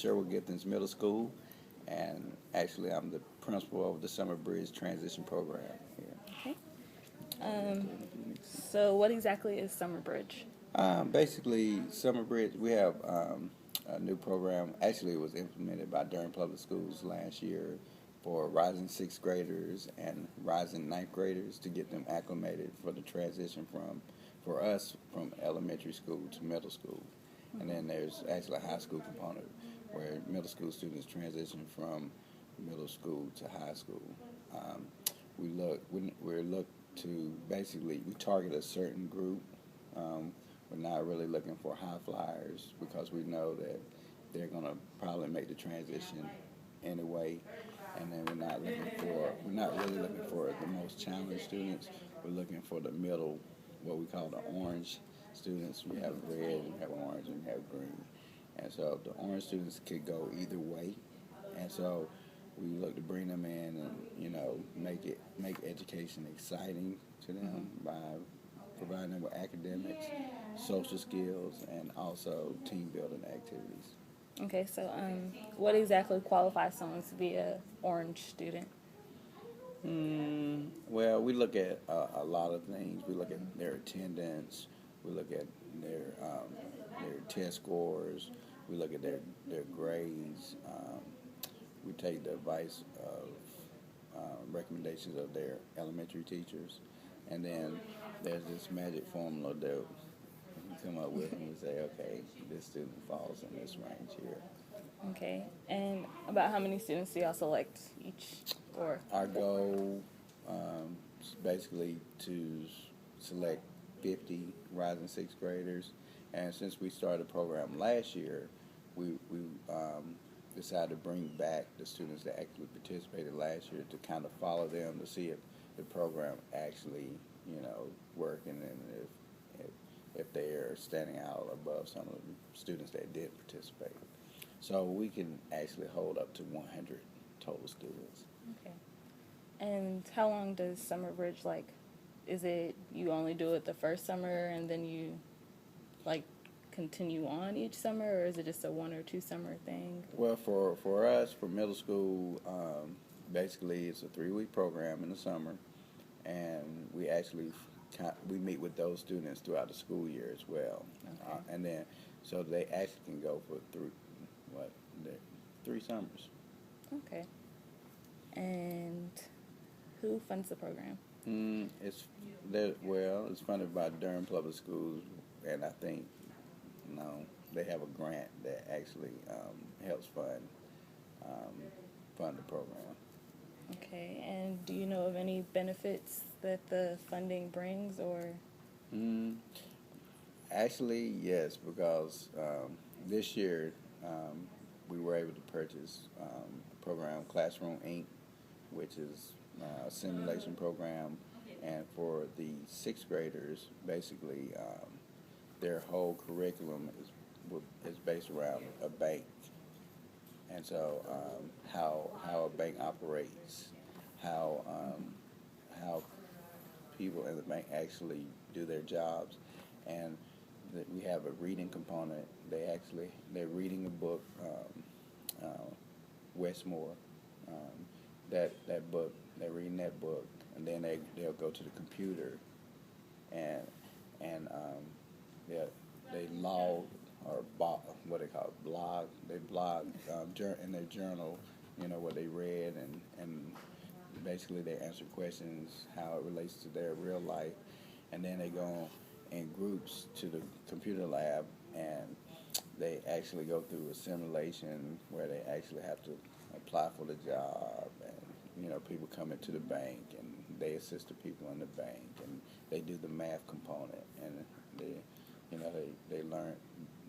Sherwood Githens Middle School, and actually I'm the principal of the Summer Bridge Transition Program here. Okay. Um, so, what exactly is Summer Bridge? Basically, Summer Bridge, we have a new program. Actually, it was implemented by Durham Public Schools last year for rising sixth graders and rising ninth graders to get them acclimated for the transition for us, from elementary school to middle school. And then there's actually a high school component where middle school students transition from middle school to high school. Um, we look to basically, we target a certain group. Um, we're not really looking for high flyers because we know that they're going to probably make the transition anyway. And then we're not really looking for the most challenged students. We're looking for the middle, what we call the orange students. We have red, we have orange, and we have green. And so the orange students could go either way. And so we look to bring them in and, make education exciting to them by providing them with academics, social skills, and also team building activities. Okay, so what exactly qualifies someone to be a orange student? Well, we look at a lot of things. We look at their attendance. We look at their test scores. We look at their grades. We take the advice of recommendations of their elementary teachers, and then there's this magic formula that we come up with, and we say, okay, this student falls in this range here. Okay, and about how many students do y'all select each? Or Our goal is basically to select 50 rising sixth graders, and since we started the program last year, we decided to bring back the students that actually participated last year to kind of follow them to see if the program actually, working, and if they are standing out above some of the students that did participate. So we can actually hold up to 100 total students. okay, and how long does Summer Bridge Is it you only do it the first summer and then you continue on each summer, or is it just a 1 or 2 summer thing? Well, for us, for middle school, basically it's a 3-week program in the summer, and we meet with those students throughout the school year as well. Okay. And then so they actually can go for 3 summers. Okay. And who funds the program? It's funded by Durham Public Schools, and I think they have a grant that actually helps fund the program. Okay, and do you know of any benefits that the funding brings, or? Actually, yes, because this year we were able to purchase a program, Classroom Inc., which is a simulation program, and for the sixth graders, basically their whole curriculum is based around a bank, and so how a bank operates, how people in the bank actually do their jobs, and we have a reading component. They're reading a book, Westmore. That book, they're reading that book, and then they'll go to the computer, and they log, or what they call it, blog. They blog in their journal, what they read, and basically they answer questions how it relates to their real life, and then they go in groups to the computer lab, and they actually go through a simulation where they actually have to apply for the job, and people come into the bank, and they assist the people in the bank, and they do the math component, and they learn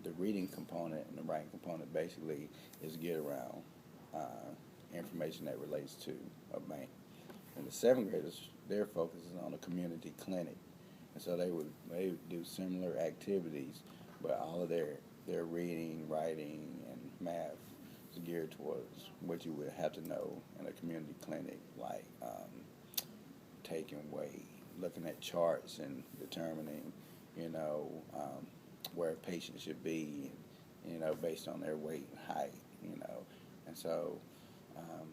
the reading component, and the writing component basically is get around information that relates to a bank. And the seventh graders, their focus is on a community clinic, and so they do similar activities, but all of their reading, writing, and math is geared towards what you would have to know in a community clinic, like taking weight, looking at charts, and determining, where a patient should be, based on their weight and height, And so um,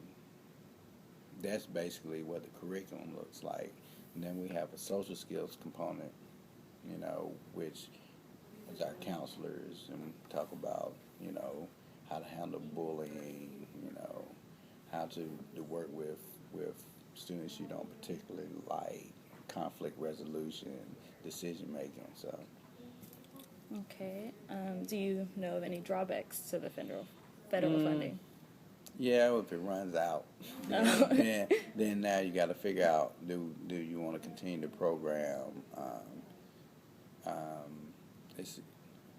that's basically what the curriculum looks like. And then we have a social skills component, which is our counselors, and we talk about, how to handle bullying, how to work with students you don't particularly like, conflict resolution, decision making. So, Okay. Do you know of any drawbacks to the federal funding? yeah, if it runs out, then now you got to figure out, do you want to continue the program?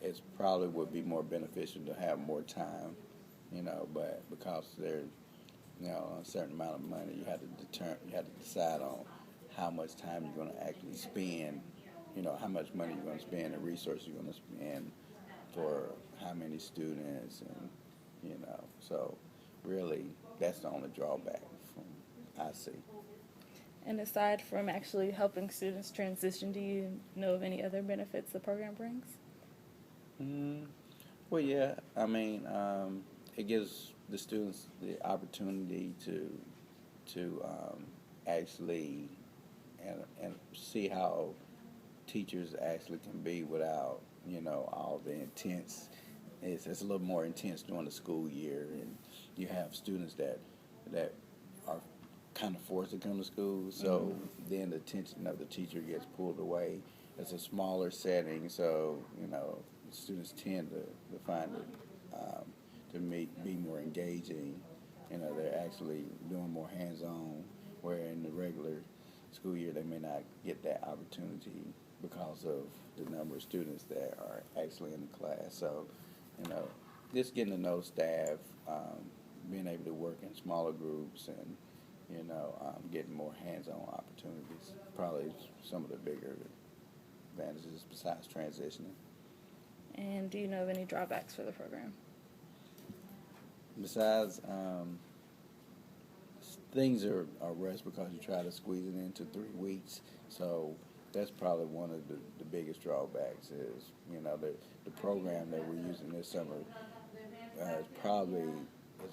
It's probably would be more beneficial to have more time, but because there's a certain amount of money, you have to decide on how much time you're going to actually spend, how much money you're going to spend and resources you're going to spend for how many students, and so really that's the only drawback from I see. And aside from actually helping students transition, do you know of any other benefits the program brings? Well, yeah, I mean, it gives the students the opportunity to actually and see how teachers actually can be without all the intense. It's a little more intense during the school year, and you have students that are kind of forced to come to school. So then the attention of the teacher gets pulled away. It's a smaller setting, so students tend to find it to be more engaging. They're actually doing more hands-on, where in the regular school year they may not get that opportunity because of the number of students that are actually in the class. So, just getting to know staff, being able to work in smaller groups, and getting more hands-on opportunities, probably some of the bigger advantages besides transitioning. And do you know of any drawbacks for the program? Besides, things are rushed because you try to squeeze it into 3 weeks. So that's probably one of the biggest drawbacks is, the program that we're using this summer is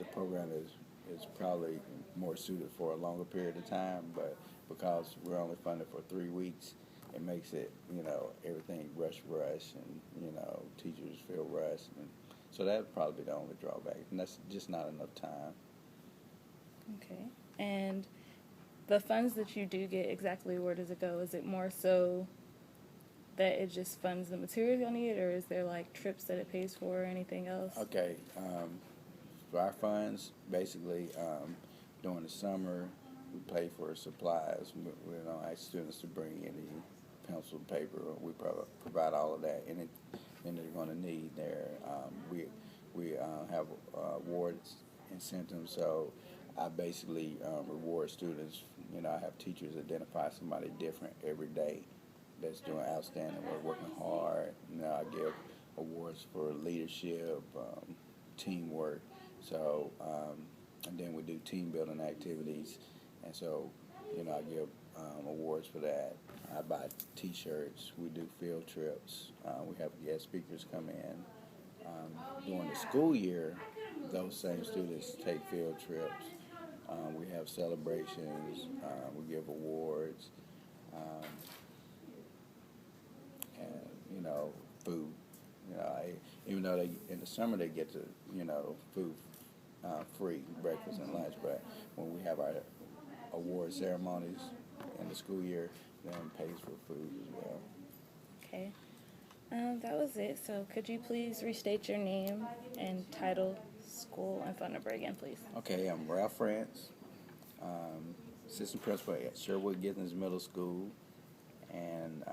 a program that is probably more suited for a longer period of time, but because we're only funded for 3 weeks, it makes it, everything rush, and, teachers feel rushed. And so that would probably be the only drawback, and that's just not enough time. Okay. And the funds that you do get, exactly where does it go? Is it more so that it just funds the materials you'll need, or is there like trips that it pays for or anything else? Okay. For our funds, basically, during the summer, we pay for supplies. We don't ask students to bring any pencil, paper. We provide all of that, and they're going to need their. We have awards incentives, so I basically reward students. I have teachers identify somebody different every day that's doing outstanding work, working hard. I give awards for leadership, teamwork. So, and then we do team building activities, and so, I give awards for that. I buy T-shirts. We do field trips. We have guest speakers come in. During the school year, those same students take field trips. We have celebrations. We give awards, and food. Even though in the summer they get to food free breakfast and lunch, but when we have our award ceremonies in the school year, then pays for food as well. Okay. That was it. So could you please restate your name and title, school, and phone number again, please? Okay, I'm Ralph France, assistant principal at Sherwood Giddens Middle School, and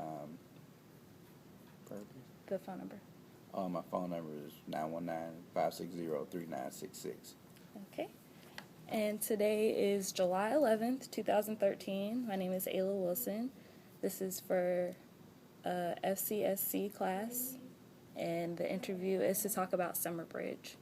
The phone number. my phone number is 919-560-3966. Okay. And today is July 11th, 2013. My name is Ayla Wilson. This is for FCSC class, and the interview is to talk about Summer Bridge.